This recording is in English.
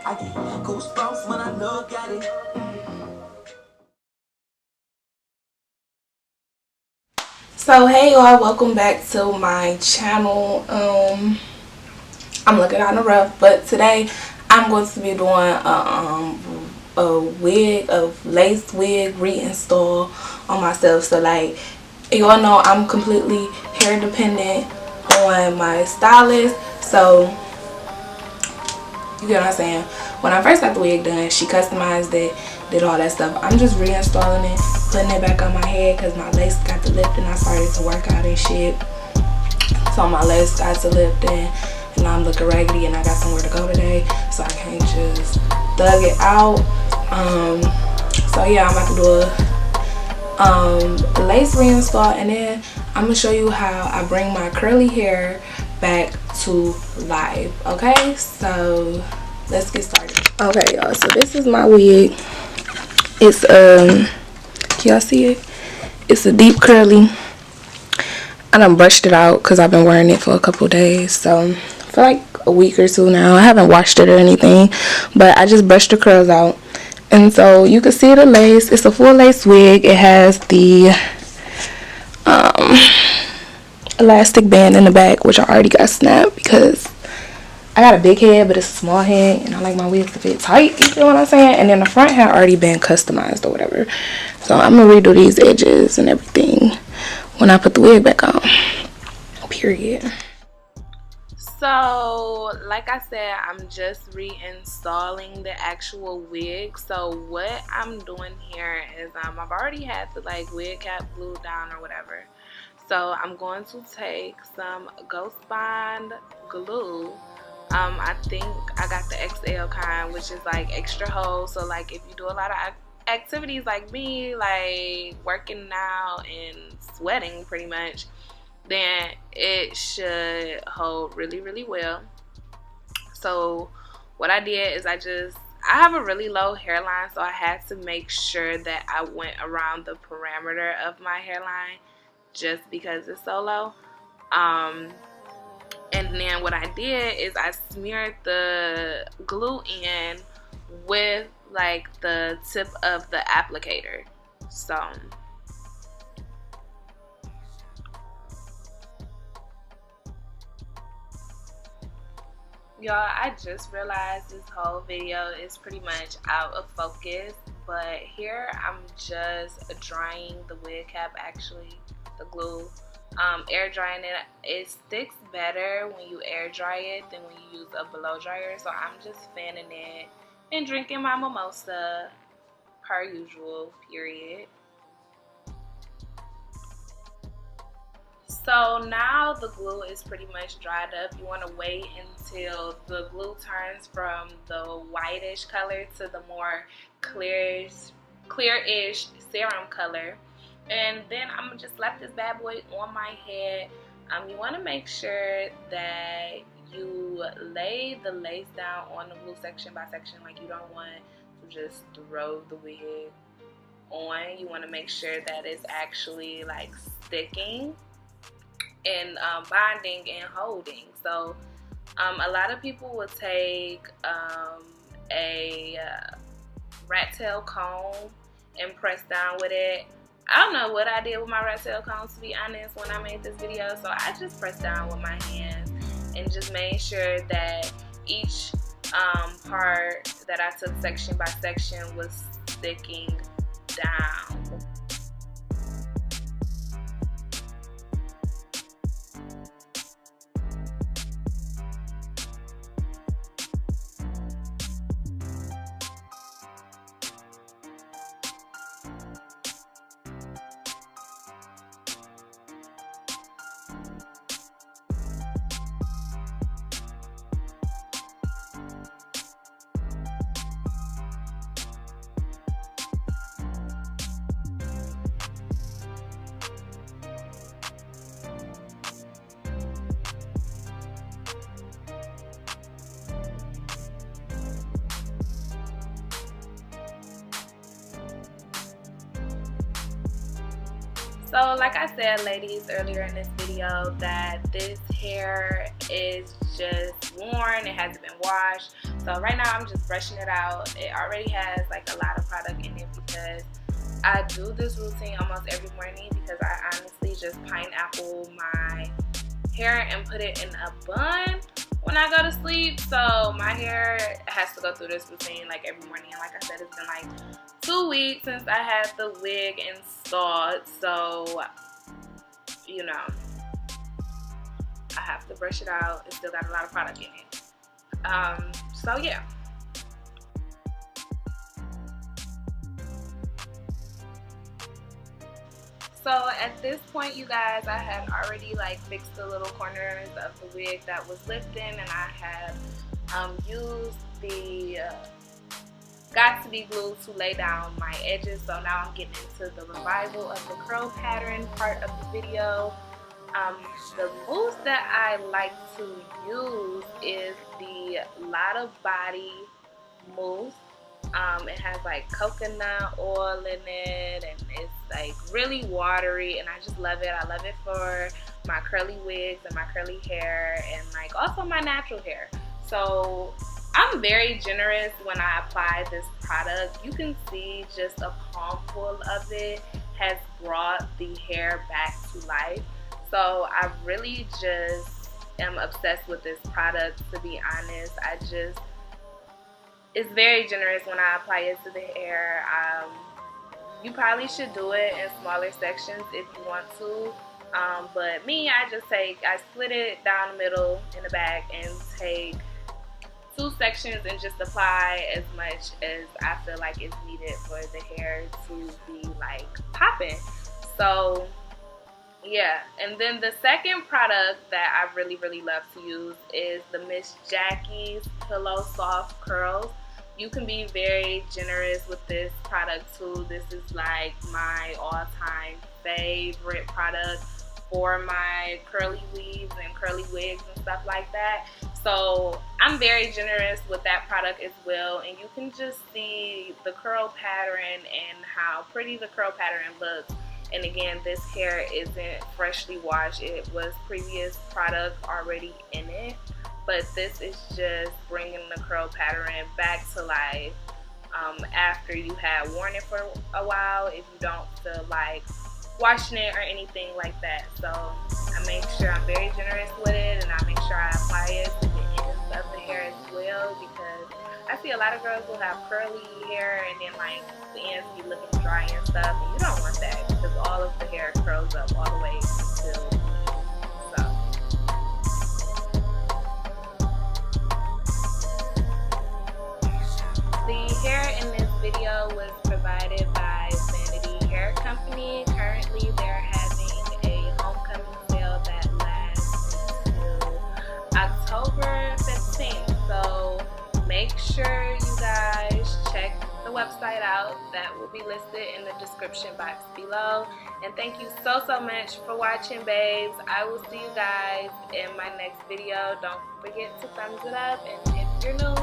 I get goosebumps when I look at it. So hey y'all, welcome back to my channel. I'm looking kind of rough, but today I'm going to be doing a lace wig reinstall on myself. So like you all know, I'm completely hair dependent on my stylist, so you get what I'm saying. When I first got the wig done, she customized it, did all that stuff. I'm just reinstalling it, putting it back on my head because my lace got to lift and I started to work out and shit. So my lace got to lift and now I'm looking raggedy and I got somewhere to go today, so I can't just thug it out. So yeah, I'm about to do a lace reinstall, and then I'm gonna show you how I bring my curly hair back to life. Okay, so let's get started. Okay y'all, so this is my wig. It's can y'all see it? It's a deep curly. I done brushed it out because I've been wearing it for a couple days, so for like a week or two now. I haven't washed it or anything, but I just brushed the curls out. And so you can see the lace. It's a full lace wig. It has the elastic band in the back, which I already got snapped because I got a big head, but it's a small head, and I like my wigs to fit tight. You feel what I'm saying? And then the front had already been customized or whatever. So I'm gonna redo these edges and everything when I put the wig back on. Period. So like I said, I'm just reinstalling the actual wig. So what I'm doing here is I've already had the like wig cap glued down or whatever. So I'm going to take some Ghost Bond glue. I think I got the XL kind, which is like extra hold. So like if you do a lot of activities like me, like working out and sweating pretty much, then it should hold really well. So what I did is I have a really low hairline, so I had to make sure that I went around the perimeter of my hairline just because it's so low. And then what I did is I smeared the glue in with like the tip of the applicator. So y'all, I just realized this whole video is pretty much out of focus, but here I'm just drying the wig cap, actually the glue, air drying it. It sticks better when you air dry it than when you use a blow dryer. So I'm just fanning it and drinking my mimosa per usual, period. So now the glue is pretty much dried up. You want to wait until the glue turns from the whitish color to the more clearish serum color. And then I'm going to just slap this bad boy on my head. You want to make sure that you lay the lace down on the glue section by section. Like you don't want to just throw the wig on. You want to make sure that it's actually like sticking and bonding and holding. So a lot of people will take a rat tail comb and press down with it. I don't know what I did with my rat tail comb, to be honest, when I made this video. So I just pressed down with my hands and just made sure that each part that I took section by section was sticking down. So like I said, ladies, earlier in this video, that this hair is just worn, it hasn't been washed. So right now I'm just brushing it out. It already has like a lot of product in it because I do this routine almost every morning because I honestly just pineapple my hair and put it in a bun when I go to sleep. So my hair has to go through this routine like every morning. And like I said, it's been like 2 weeks since I had the wig installed. So, you know, I have to brush it out. It still got a lot of product in it. So yeah. So at this point, you guys, I had already like fixed the little corners of the wig that was lifting, and I had used the got to be glue to lay down my edges. So now I'm getting into the revival of the curl pattern part of the video. The mousse that I like to use is the Lotta Body mousse. It has like coconut oil in it, and it's like really watery, and I just love it. I love it for my curly wigs and my curly hair, and like also my natural hair. So I'm very generous when I apply this product. You can see just a palmful of it has brought the hair back to life. So I really just am obsessed with this product, to be honest. It's very generous when I apply it to the hair. You probably should do it in smaller sections if you want to. But me, I split it down the middle in the back and take 2 sections and just apply as much as I feel like is needed for the hair to be like popping. So yeah, and then the second product that I really love to use is the Miss Jackie's Pillow Soft Curls. You can be very generous with this product too. This is like my all-time favorite product for my curly weaves and curly wigs and stuff like that. So I'm very generous with that product as well, and you can just see the curl pattern and how pretty the curl pattern looks. And again, this hair isn't freshly washed. It was previous product already in it, but this is just bringing the curl pattern back to life after you had worn it for a while, if you don't feel like washing it or anything like that. So I make sure I'm very generous with it, and I make sure I apply it to the ends of the hair as well, because I see a lot of girls will have curly hair and then like the ends be looking dry and stuff, and you don't want that because all of the hair curls up all the way until so. The hair in this video was provided by Vanity Hair Company. Currently they're having a homecoming sale that lasts until October 15th. So make sure you guys check the website out. That will be listed in the description box below. And thank you so much for watching, babes. I will see you guys in my next video. Don't forget to thumbs it up, and if you're new,